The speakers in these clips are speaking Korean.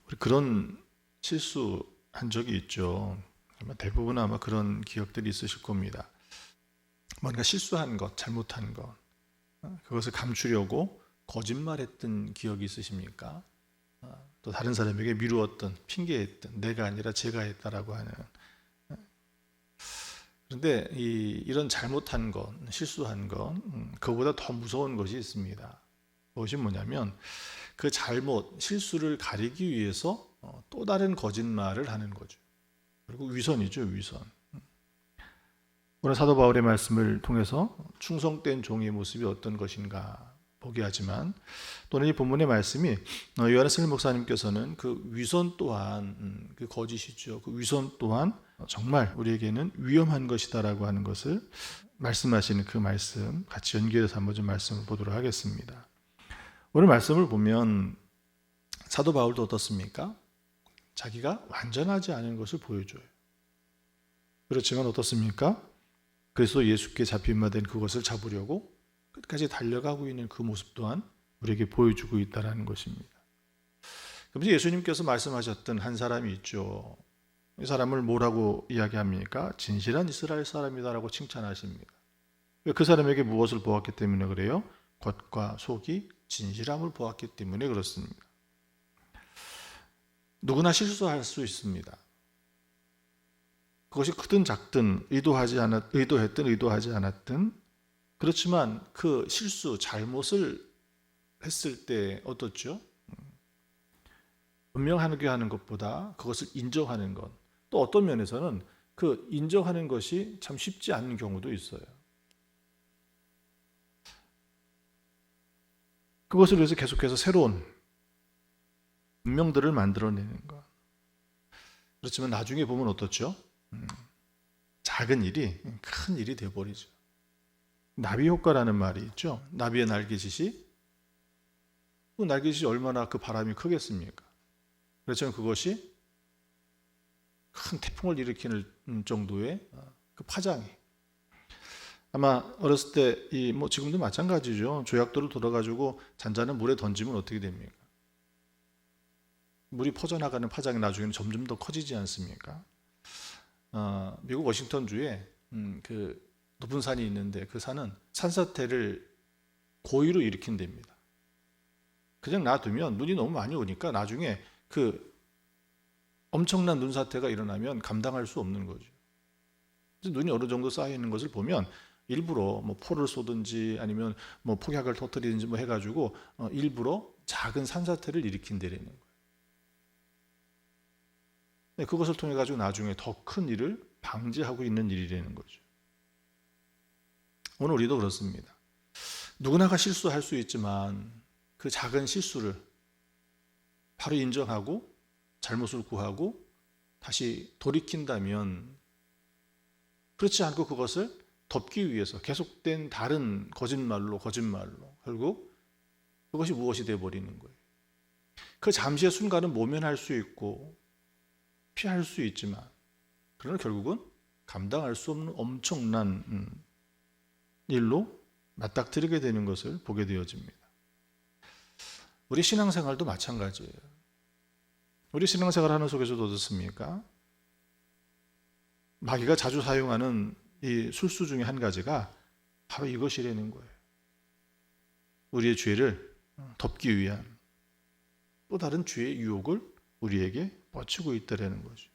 우리 그런 실수한 적이 있죠. 대부분 아마 그런 기억들이 있으실 겁니다. 뭔가 실수한 것, 잘못한 것, 그것을 감추려고 거짓말했던 기억이 있으십니까? 또 다른 사람에게 미루었던, 핑계했던, 내가 아니라 제가 했다라고 하는. 그런데 이런 잘못한 것, 실수한 것, 그거보다 더 무서운 것이 있습니다. 그것이 뭐냐면 그 잘못, 실수를 가리기 위해서 또 다른 거짓말을 하는 거죠. 그리고 위선이죠, 위선. 오늘 사도 바울의 말씀을 통해서 충성된 종의 모습이 어떤 것인가 보게 하지만, 또는 이 본문의 말씀이 요한슬 목사님께서는 그 위선 또한 그 거짓이죠. 그 위선 또한 정말 우리에게는 위험한 것이다라고 하는 것을 말씀하시는 그 말씀 같이 연결해서 한번 좀 말씀을 보도록 하겠습니다. 오늘 말씀을 보면 사도 바울도 어떻습니까? 자기가 완전하지 않은 것을 보여줘요. 그렇지만 어떻습니까? 그리스도 예수께 잡힌 바 된 그것을 잡으려고 끝까지 달려가고 있는 그 모습 또한 우리에게 보여주고 있다는 것입니다. 그래서 예수님께서 말씀하셨던 한 사람이 있죠. 이 사람을 뭐라고 이야기합니까? 진실한 이스라엘 사람이다라고 칭찬하십니다. 그 사람에게 무엇을 보았기 때문에 그래요? 겉과 속이 진실함을 보았기 때문에 그렇습니다. 누구나 실수할 수 있습니다. 그것이 크든 작든 의도했든 의도하지 않았든, 그렇지만 그 실수, 잘못을 했을 때 어떻죠? 분명하게 하는 것보다 그것을 인정하는 것, 또 어떤 면에서는 그 인정하는 것이 참 쉽지 않은 경우도 있어요. 그것을 위해서 계속해서 새로운 운명들을 만들어내는 것. 그렇지만 나중에 보면 어떻죠? 작은 일이 큰 일이 되어버리죠. 나비 효과라는 말이 있죠. 나비의 날개짓이, 그 날개짓이 얼마나 그 바람이 크겠습니까? 그렇지만 그것이 큰 태풍을 일으키는 정도의 그 파장이, 아마 어렸을 때 뭐 지금도 마찬가지죠. 조약돌을 돌아가지고 잔잔한 물에 던지면 어떻게 됩니까? 물이 퍼져나가는 파장이 나중에는 점점 더 커지지 않습니까? 미국 워싱턴주에 그 높은 산이 있는데 그 산은 산사태를 고의로 일으킨답니다. 그냥 놔두면 눈이 너무 많이 오니까 나중에 그 엄청난 눈사태가 일어나면 감당할 수 없는 거죠. 눈이 어느 정도 쌓여 있는 것을 보면 일부러 뭐 포를 쏘든지 아니면 뭐 폭약을 터뜨리든지 뭐 해가지고 일부러 작은 산사태를 일으킨다는 거예요. 그것을 통해 가지고 나중에 더 큰 일을 방지하고 있는 일이라는 거죠. 오늘 우리도 그렇습니다. 누구나가 실수할 수 있지만 그 작은 실수를 바로 인정하고 잘못을 구하고 다시 돌이킨다면, 그렇지 않고 그것을 덮기 위해서 계속된 다른 거짓말로 결국 그것이 무엇이 되어버리는 거예요. 그 잠시의 순간은 모면할 수 있고 피할 수 있지만, 그러나 결국은 감당할 수 없는 엄청난 일로 맞닥뜨리게 되는 것을 보게 되어집니다. 우리 신앙생활도 마찬가지예요. 우리 신앙생활 하는 속에서도 어떻습니까? 마귀가 자주 사용하는 이 술수 중에 한 가지가 바로 이것이라는 거예요. 우리의 죄를 덮기 위한 또 다른 죄의 유혹을 우리에게 뻗치고 있다는 거죠.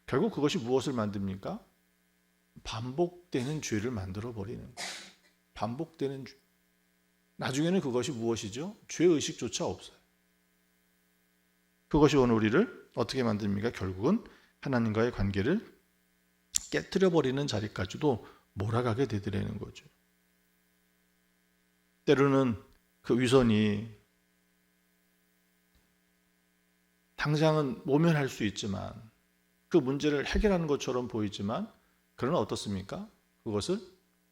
결국 그것이 무엇을 만듭니까? 반복되는 죄를 만들어 버리는 거예요. 반복되는 죄. 나중에는 그것이 무엇이죠? 죄의식조차 없어요. 그것이 오늘 우리를 어떻게 만듭니까? 결국은 하나님과의 관계를 깨뜨려 버리는 자리까지도 몰아가게 되더라는 거죠. 때로는 그 위선이 당장은 모면할 수 있지만, 그 문제를 해결하는 것처럼 보이지만, 그러나 어떻습니까? 그것을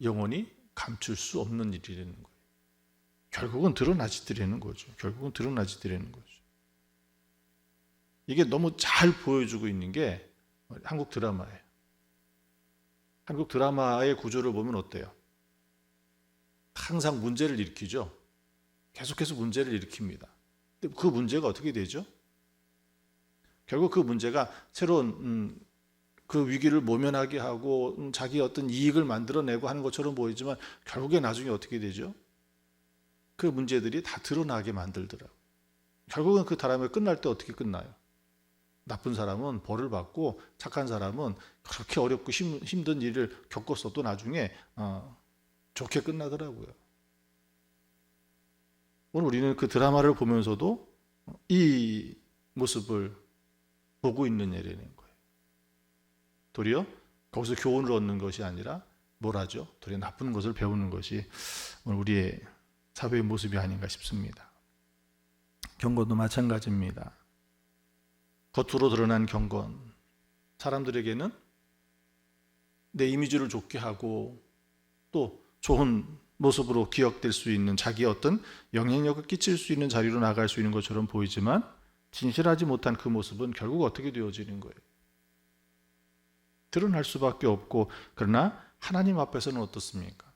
영원히 감출 수 없는 일이라는 거예요. 결국은 드러나지더라는 거죠. 결국은 드러나지더라는 거죠. 이게 너무 잘 보여주고 있는 게 한국 드라마예요. 한국 드라마의 구조를 보면 어때요? 항상 문제를 일으키죠. 계속해서 문제를 일으킵니다. 근데 그 문제가 어떻게 되죠? 결국 그 문제가 새로운 그 위기를 모면하게 하고 자기 어떤 이익을 만들어내고 하는 것처럼 보이지만 결국에 나중에 어떻게 되죠? 그 문제들이 다 드러나게 만들더라고요. 결국은 그 사람이 끝날 때 어떻게 끝나요? 나쁜 사람은 벌을 받고 착한 사람은 그렇게 어렵고 힘든 일을 겪었어도 나중에 좋게 끝나더라고요. 오늘 우리는 그 드라마를 보면서도 이 모습을 보고 있는 예라는 거예요. 도리어 거기서 교훈을 얻는 것이 아니라 뭘 하죠? 도리어 나쁜 것을 배우는 것이 오늘 우리의 사회의 모습이 아닌가 싶습니다. 경건도 마찬가지입니다. 겉으로 드러난 경건, 사람들에게는 내 이미지를 좋게 하고 또 좋은 모습으로 기억될 수 있는 자기의 어떤 영향력을 끼칠 수 있는 자리로 나갈 수 있는 것처럼 보이지만 진실하지 못한 그 모습은 결국 어떻게 되어지는 거예요? 드러날 수밖에 없고, 그러나 하나님 앞에서는 어떻습니까?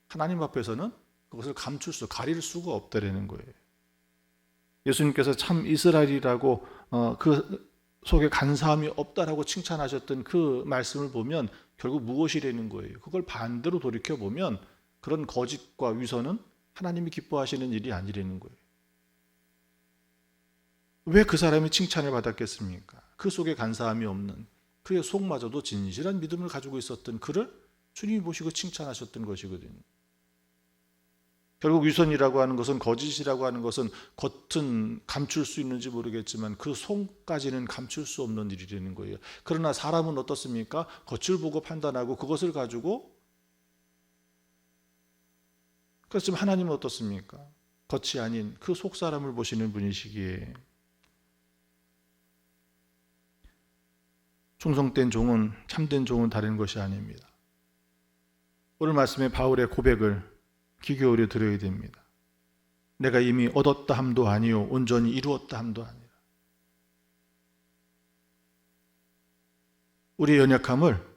하나님 앞에서는 그것을 가릴 수가 없다라는 거예요. 예수님께서 참 이스라엘이라고 그 속에 간사함이 없다라고 칭찬하셨던 그 말씀을 보면 결국 무엇이라는 거예요? 그걸 반대로 돌이켜보면 그런 거짓과 위선은 하나님이 기뻐하시는 일이 아니라는 거예요. 왜 그 사람이 칭찬을 받았겠습니까? 그 속에 간사함이 없는, 그의 속마저도 진실한 믿음을 가지고 있었던 그를 주님이 보시고 칭찬하셨던 것이거든요. 결국 위선이라고 하는 것은, 거짓이라고 하는 것은 겉은 감출 수 있는지 모르겠지만 그 속까지는 감출 수 없는 일이라는 거예요. 그러나 사람은 어떻습니까? 겉을 보고 판단하고 그것을 가지고, 그렇지만 하나님은 어떻습니까? 겉이 아닌 그 속 사람을 보시는 분이시기에 충성된 종은, 참된 종은 다른 것이 아닙니다. 오늘 말씀에 바울의 고백을 귀 기울여 들어야 됩니다. 내가 이미 얻었다 함도 아니요 온전히 이루었다 함도 아니라. 우리의 연약함을,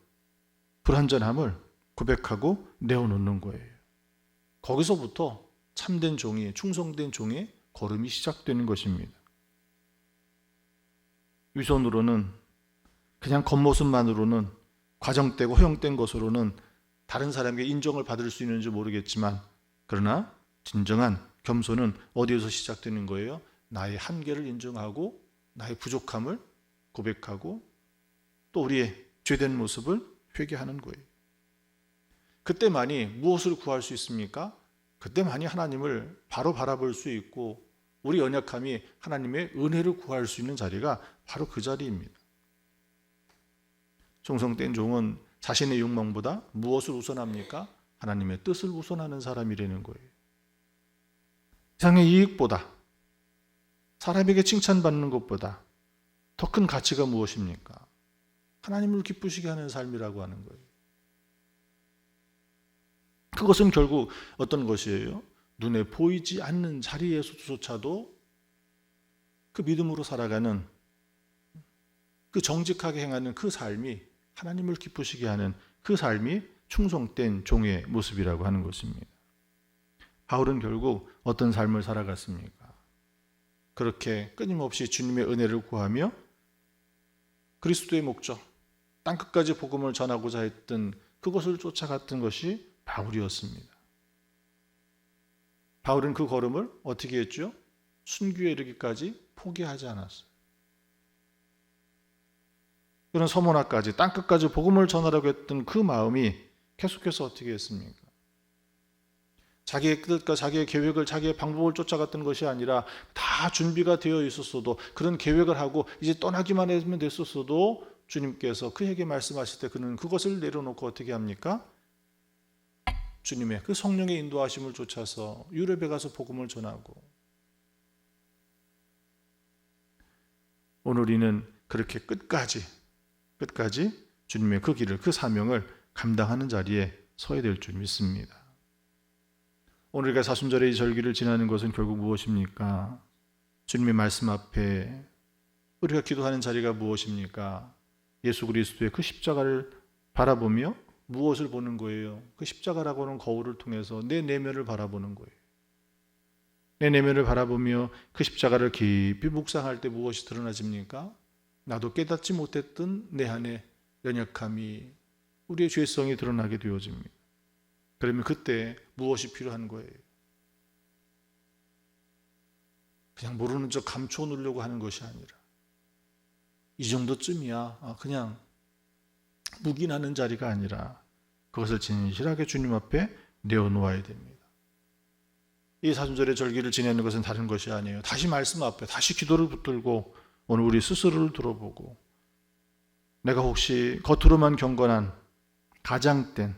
불완전함을 고백하고 내어놓는 거예요. 거기서부터 참된 종이, 충성된 종의 걸음이 시작되는 것입니다. 위선으로는, 그냥 겉모습만으로는, 과정되고 허용된 것으로는 다른 사람에게 인정을 받을 수 있는지 모르겠지만, 그러나 진정한 겸손은 어디에서 시작되는 거예요? 나의 한계를 인정하고 나의 부족함을 고백하고 또 우리의 죄된 모습을 회개하는 거예요. 그때만이 무엇을 구할 수 있습니까? 그때만이 하나님을 바로 바라볼 수 있고 우리 연약함이 하나님의 은혜를 구할 수 있는 자리가 바로 그 자리입니다. 충성된 종은 자신의 욕망보다 무엇을 우선합니까? 하나님의 뜻을 우선하는 사람이라는 거예요. 세상의 이익보다, 사람에게 칭찬받는 것보다 더 큰 가치가 무엇입니까? 하나님을 기쁘시게 하는 삶이라고 하는 거예요. 그것은 결국 어떤 것이에요? 눈에 보이지 않는 자리에서조차도 그 믿음으로 살아가는, 그 정직하게 행하는 그 삶이 하나님을 기쁘시게 하는 그 삶이 충성된 종의 모습이라고 하는 것입니다. 바울은 결국 어떤 삶을 살아갔습니까? 그렇게 끊임없이 주님의 은혜를 구하며 그리스도의 목적, 땅끝까지 복음을 전하고자 했던 그것을 쫓아갔던 것이 바울이었습니다. 바울은 그 걸음을 어떻게 했죠? 순교에 이르기까지 포기하지 않았어요. 그런 서문화까지, 땅끝까지 복음을 전하려고 했던 그 마음이 계속해서 어떻게 했습니까? 자기의 뜻과 자기의 계획을, 자기의 방법을 쫓아갔던 것이 아니라 다 준비가 되어 있었어도, 그런 계획을 하고 이제 떠나기만 하면 됐었어도 주님께서 그에게 말씀하실 때 그는 그것을 내려놓고 어떻게 합니까? 주님의 그 성령의 인도하심을 쫓아서 유럽에 가서 복음을 전하고, 오늘 우리는 그렇게 끝까지 주님의 그 길을, 그 사명을 감당하는 자리에 서야 될 줄 믿습니다. 오늘 우리가 사순절의 이 절기를 지나는 것은 결국 무엇입니까? 주님의 말씀 앞에 우리가 기도하는 자리가 무엇입니까? 예수 그리스도의 그 십자가를 바라보며 무엇을 보는 거예요? 그 십자가라고 하는 거울을 통해서 내 내면을 바라보는 거예요. 내 내면을 바라보며 그 십자가를 깊이 묵상할 때 무엇이 드러나집니까? 나도 깨닫지 못했던 내 안의 연약함이, 우리의 죄성이 드러나게 되어집니다. 그러면 그때 무엇이 필요한 거예요? 그냥 모르는 척 감춰 놓으려고 하는 것이 아니라 이 정도쯤이야, 그냥 묵인하는 자리가 아니라 그것을 진실하게 주님 앞에 내어놓아야 됩니다. 이 사순절의 절기를 지내는 것은 다른 것이 아니에요. 다시 말씀 앞에 다시 기도를 붙들고 오늘 우리 스스로를 들어보고, 내가 혹시 겉으로만 경건한 가장된,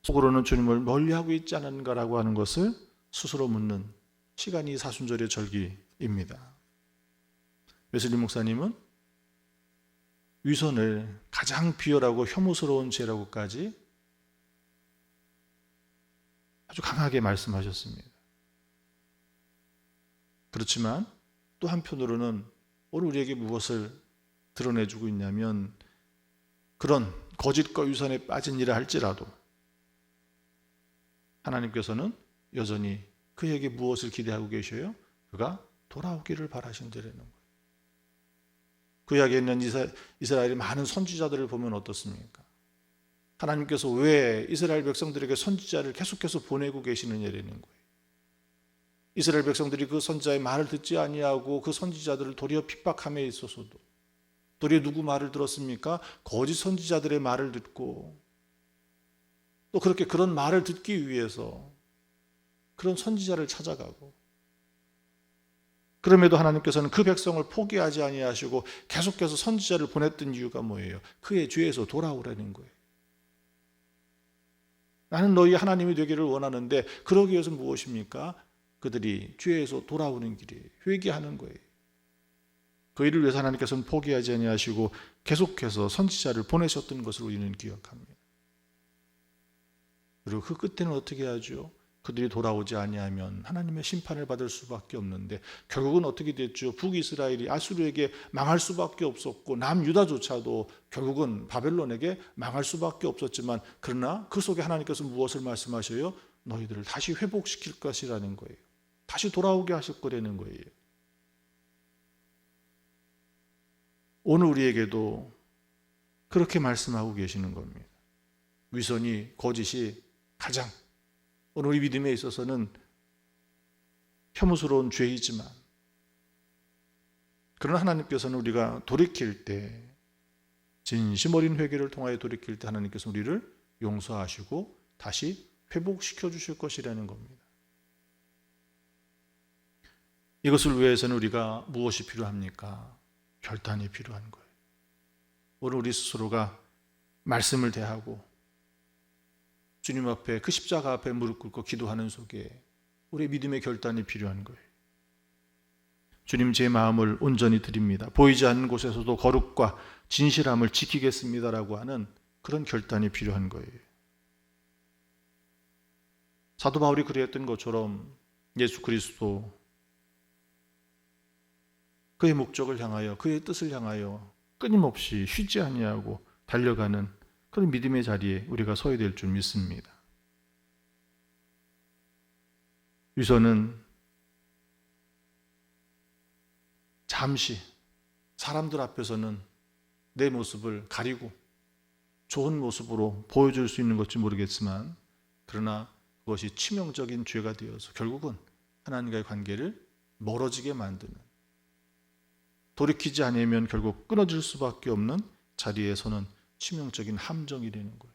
속으로는 주님을 멀리하고 있지 않은가라고 하는 것을 스스로 묻는 시간이 사순절의 절기입니다. 웨슬리 목사님은 위선을 가장 비열하고 혐오스러운 죄라고까지 아주 강하게 말씀하셨습니다. 그렇지만 또 한편으로는 오늘 우리에게 무엇을 드러내주고 있냐면, 그런 거짓과 위선에 빠진 일을 할지라도 하나님께서는 여전히 그에게 무엇을 기대하고 계셔요? 그가 돌아오기를 바라신다는 거예요. 구약에 있는 이스라엘의 많은 선지자들을 보면 어떻습니까? 하나님께서 왜 이스라엘 백성들에게 선지자를 계속해서 보내고 계시느냐라는 거예요. 이스라엘 백성들이 그 선지자의 말을 듣지 아니하고 그 선지자들을 도리어 핍박함에 있어서도 도리어 누구 말을 들었습니까? 거짓 선지자들의 말을 듣고, 또 그렇게 그런 말을 듣기 위해서 그런 선지자를 찾아가고, 그럼에도 하나님께서는 그 백성을 포기하지 아니하시고 계속해서 선지자를 보냈던 이유가 뭐예요? 그의 죄에서 돌아오라는 거예요. 나는 너희 하나님이 되기를 원하는데 그러기 위해서 무엇입니까? 그들이 죄에서 돌아오는 길이에요. 회개하는 거예요. 그 일을 위해서 하나님께서는 포기하지 아니하시고 계속해서 선지자를 보내셨던 것을 우리는 기억합니다. 그리고 그 끝에는 어떻게 하죠? 그들이 돌아오지 아니하면 하나님의 심판을 받을 수밖에 없는데, 결국은 어떻게 됐죠? 북이스라엘이 아수르에게 망할 수밖에 없었고 남유다조차도 결국은 바벨론에게 망할 수밖에 없었지만, 그러나 그 속에 하나님께서 무엇을 말씀하셔요? 너희들을 다시 회복시킬 것이라는 거예요. 다시 돌아오게 하실 거라는 거예요. 오늘 우리에게도 그렇게 말씀하고 계시는 겁니다. 위선이, 거짓이 가장 오늘 우리 믿음에 있어서는 혐오스러운 죄이지만, 그러나 하나님께서는 우리가 돌이킬 때, 진심 어린 회개를 통하여 돌이킬 때 하나님께서 우리를 용서하시고 다시 회복시켜 주실 것이라는 겁니다. 이것을 위해서는 우리가 무엇이 필요합니까? 결단이 필요한 거예요. 오늘 우리 스스로가 말씀을 대하고 주님 앞에, 그 십자가 앞에 무릎 꿇고 기도하는 속에 우리의 믿음의 결단이 필요한 거예요. 주님, 제 마음을 온전히 드립니다. 보이지 않는 곳에서도 거룩과 진실함을 지키겠습니다라고 하는 그런 결단이 필요한 거예요. 사도 바울이 그랬던 것처럼 예수 그리스도, 그의 목적을 향하여, 그의 뜻을 향하여 끊임없이 쉬지 아니하고 달려가는 그런 믿음의 자리에 우리가 서야 될 줄 믿습니다. 위선은 잠시 사람들 앞에서는 내 모습을 가리고 좋은 모습으로 보여줄 수 있는 것인지 모르겠지만, 그러나 그것이 치명적인 죄가 되어서 결국은 하나님과의 관계를 멀어지게 만드는, 돌이키지 않으면 결국 끊어질 수밖에 없는 자리에서는 치명적인 함정이 되는 거예요.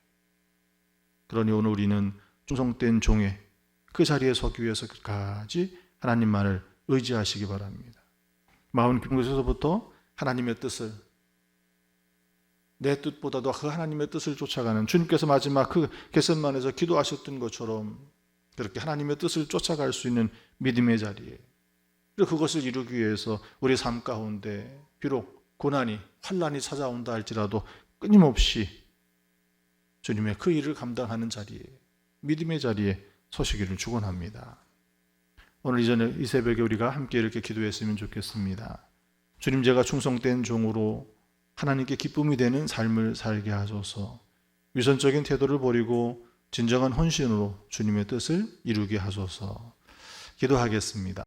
그러니 오늘 우리는 충성된 종의 그 자리에 서기 위해서 끝까지 하나님만을 의지하시기 바랍니다. 마음 깊은 곳에서부터 하나님의 뜻을, 내 뜻보다도 그 하나님의 뜻을 쫓아가는, 주님께서 마지막 그 겟세마네에서 기도하셨던 것처럼 그렇게 하나님의 뜻을 쫓아갈 수 있는 믿음의 자리에, 그리고 그것을 이루기 위해서 우리 삶 가운데 비록 고난이, 환난이 찾아온다 할지라도 끊임없이 주님의 그 일을 감당하는 자리에, 믿음의 자리에 서시기를 축원합니다. 오늘 이 새벽에 우리가 함께 이렇게 기도했으면 좋겠습니다. 주님, 제가 충성된 종으로 하나님께 기쁨이 되는 삶을 살게 하소서. 위선적인 태도를 버리고 진정한 헌신으로 주님의 뜻을 이루게 하소서. 기도하겠습니다.